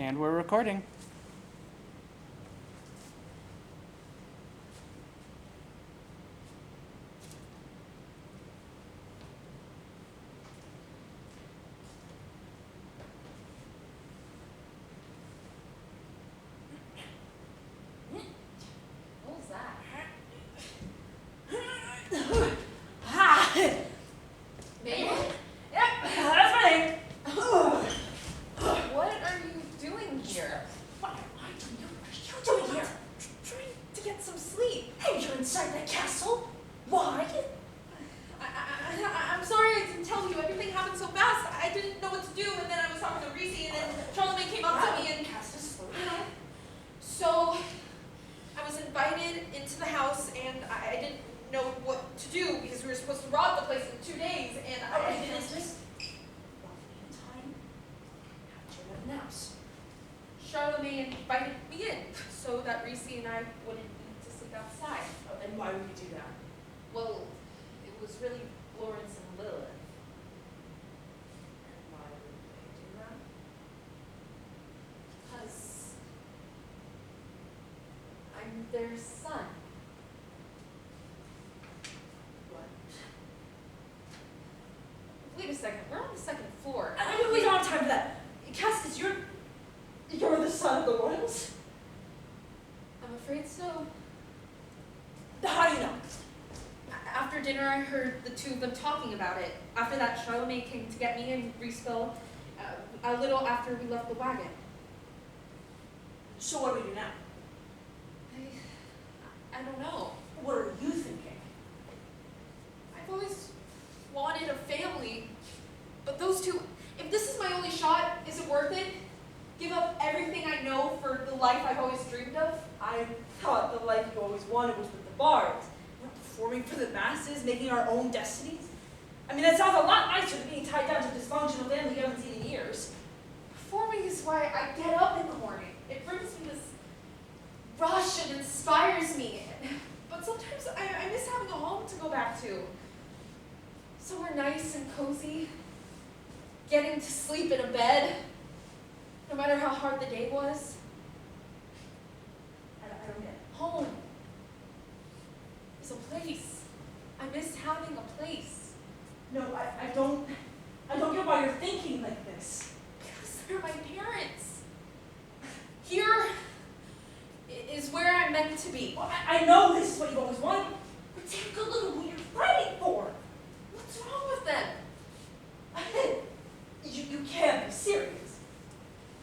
And we're recording. What was that? Megan? Yep, that's my name. What are you doing here? What am I doing here? What are you doing here? Trying to get some sleep. Hey, you're inside that castle? Why? I'm sorry I didn't tell you. Everything happened so fast. I didn't know what to do, and then I was talking to Reese, and then Charlemagne came up to me, and so I was invited into the house, and I didn't know what to do because we were supposed to rob the place in 2 days, and I didn't. Charlemagne invited me in so that Reese and I wouldn't need to sleep outside. And why would you do that? Well, it was really Florence and Lilith. And why would they do that? Because I'm their son. What? Wait a second, we're on the second floor. We don't have time for that. Castus, you're the son of the royals? I'm afraid so. How do you know? After dinner, I heard the two of them talking about it. After that, Charlemagne came to get me and Reese fell a little after we left the wagon. So what do we do now? I don't know. What are you thinking? I've always wanted a family, but those two, if this is my only shot, is it worth it? Give up everything I know for the life I've always dreamed of? I thought the life you always wanted was with the bards. We're performing for the masses, making our own destinies. I mean, that sounds a lot nicer than being tied down to a dysfunctional family you haven't seen in years. Performing is why I get up in the morning. It brings me this rush and inspires me. But sometimes I miss having a home to go back to. Somewhere nice and cozy. Getting to sleep in a bed, no matter how hard the day was. I don't get it. Home is a place. I miss having a place. No, I don't get why you're thinking like this. Because they're my parents. Here is where I'm meant to be. Well, I know this is what you've always wanted, but take a good look at what you're fighting for. What's wrong with them? You can't be serious.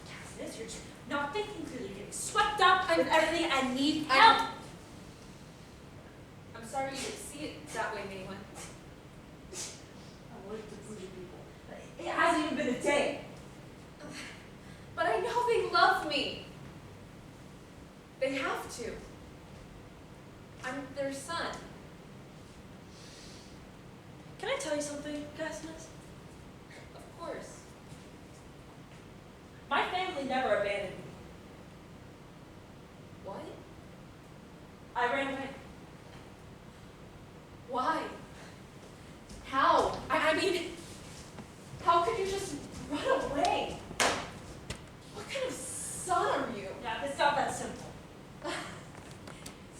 Cassius, you're just not thinking clearly. You're getting swept up with everything and need help. I'm sorry you didn't see it that way, Maywin. I like to please people. It hasn't even been a day. But I know they love me. They have to. I'm their son. Can I tell you something, Cassius? Of course. My family never abandoned me. What? I ran away. Why? How? I mean, how could you just run away? What kind of son are you? Yeah, it's not that simple.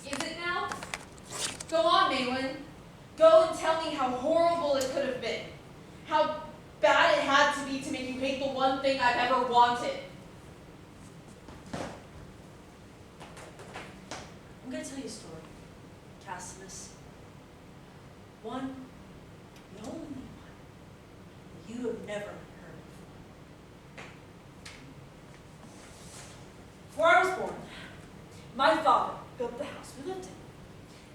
Is it now? Go on, Maywin. Go and tell me how horrible it could have been. How bad it had to be to make you hate the one thing I've ever wanted. I'm going to tell you a story, Cassius. One, the only one, that you have never heard before. Before I was born, my father built the house we lived in.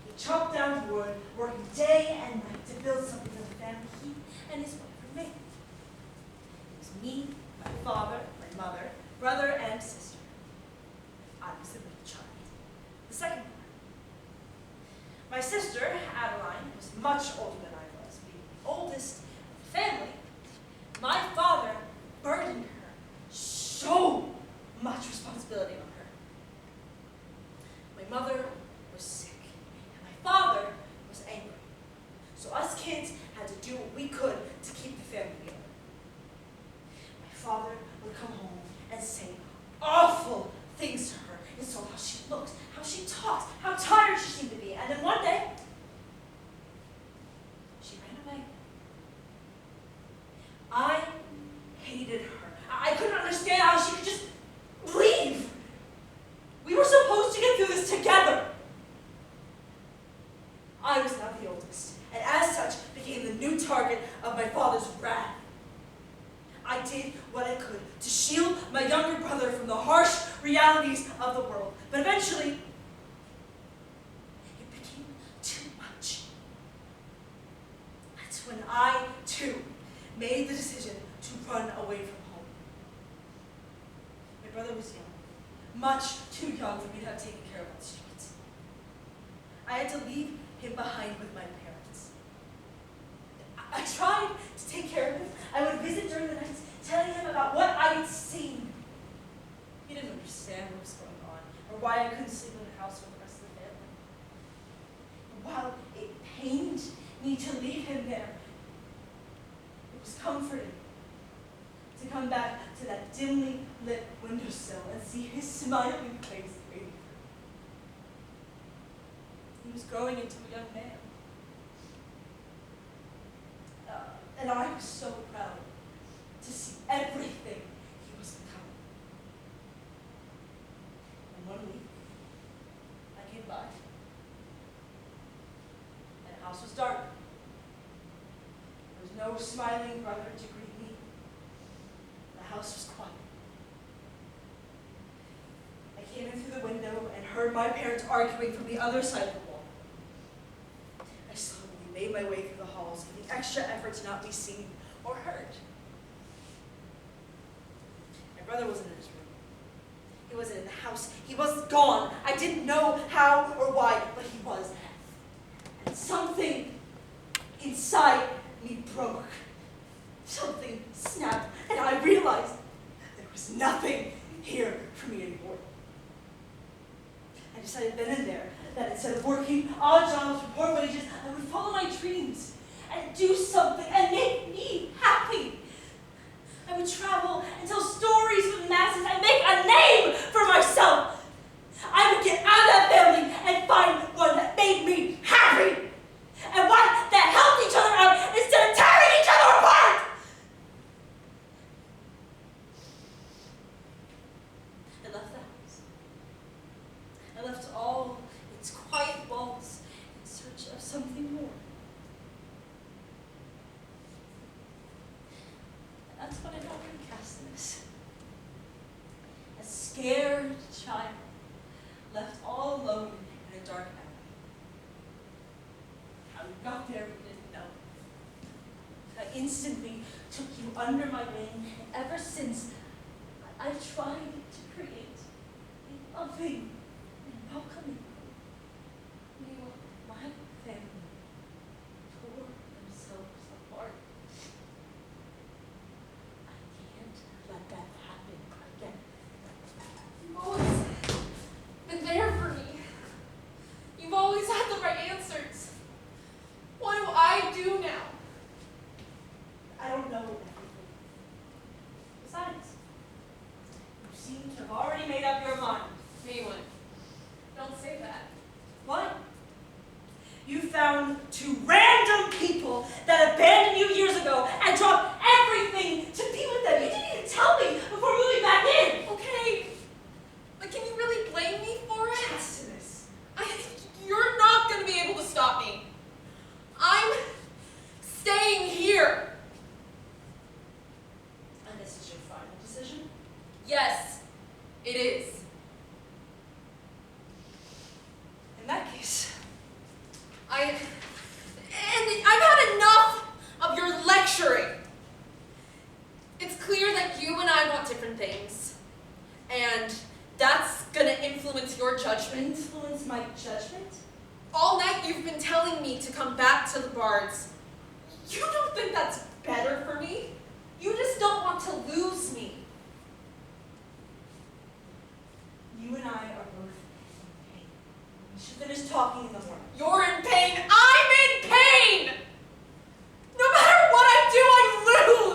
He chopped down wood, working day and night to build something for the family he and his wife had made. It was me, my father, my mother, brother, and sister. I was the middle child. The second one. My sister, Adeline, was much older than I was, being the oldest of the family. My father burdened her so much responsibility on her. My mother was sick, and my father was angry. So us kids had to do what we could to keep the family together. My father would come home and say, younger brother from the harsh realities of the world. But eventually, it became too much. That's when I, too, made the decision to run away from home. My brother was young, much too young for me to have taken care of on the streets. I had to leave him behind with my parents. I tried to take care of him. I would visit during the nights, telling him about what I had seen. He didn't understand what was going on, or why I couldn't sleep in the house with the rest of the family. And while it pained me to leave him there, it was comforting to come back to that dimly lit windowsill and see his smiling face waiting for me. He was growing into a young man. And I was so proud to see everything he was becoming. And one week, I came by, and the house was dark. There was no smiling brother to greet me. The house was quiet. I came in through the window and heard my parents arguing from the other side of the wall. I slowly made my way through the halls, giving extra effort to not be seen or heard. My brother wasn't in his room. He wasn't in the house. He was gone. I didn't know how or why, but he was. And something inside me broke. Something snapped, and I realized there was nothing here for me anymore. I decided then and there that instead of working odd jobs for poor wages, I would follow my dreams and do something and make me happy. I would travel and tell stories for the masses and make a name for myself. I would get out of that family and find one that made me happy and one that helped each other out instead of tearing each other apart. I left the house. I left all its quiet walls in search of something more. And that's when I encountered Castinus. A scared child, left all alone in a dark alley. How we got there, we didn't know. I instantly took you under my wing, and ever since, I've tried to create a loving and welcoming home. My family tore themselves apart. I can't let that happen again. You've always been there for me. You've always had the right answers. What do I do now? I don't know everything. Besides, you seem to have already made up your mind. Maywin, don't say that. What? You found two random people that abandoned you years ago and dropped everything to be with them. You didn't even tell me before moving back in. Okay, but can you really blame me for it? Castinus. You're not going to be able to stop me. I'm staying here. And this is your final decision? Yes, it is. In that case, And I've had enough of your lecturing. It's clear that you and I want different things, and that's gonna influence your judgment. influence my judgment? All night you've been telling me to come back to the Bards. You don't think that's better for me? You just don't want to lose me. You and I are both in pain. We should finish talking in the morning. You're in pain. I'm in pain! No matter what I do, I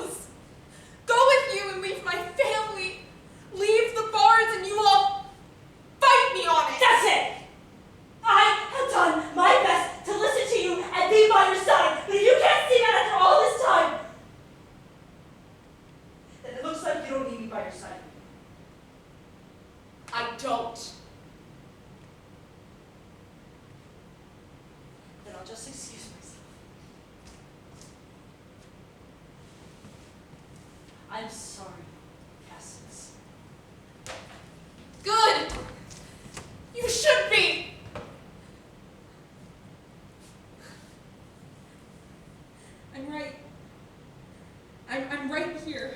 lose! Go with you and leave my family. Leave the Bards and you all fight me on it. That's it! I have done my best to listen to you and be by your side, but if you can't see that after all this time, then it looks like you don't need me by your side. I don't. Then I'll just excuse myself. I'm sorry, Cassinus. I'm right here.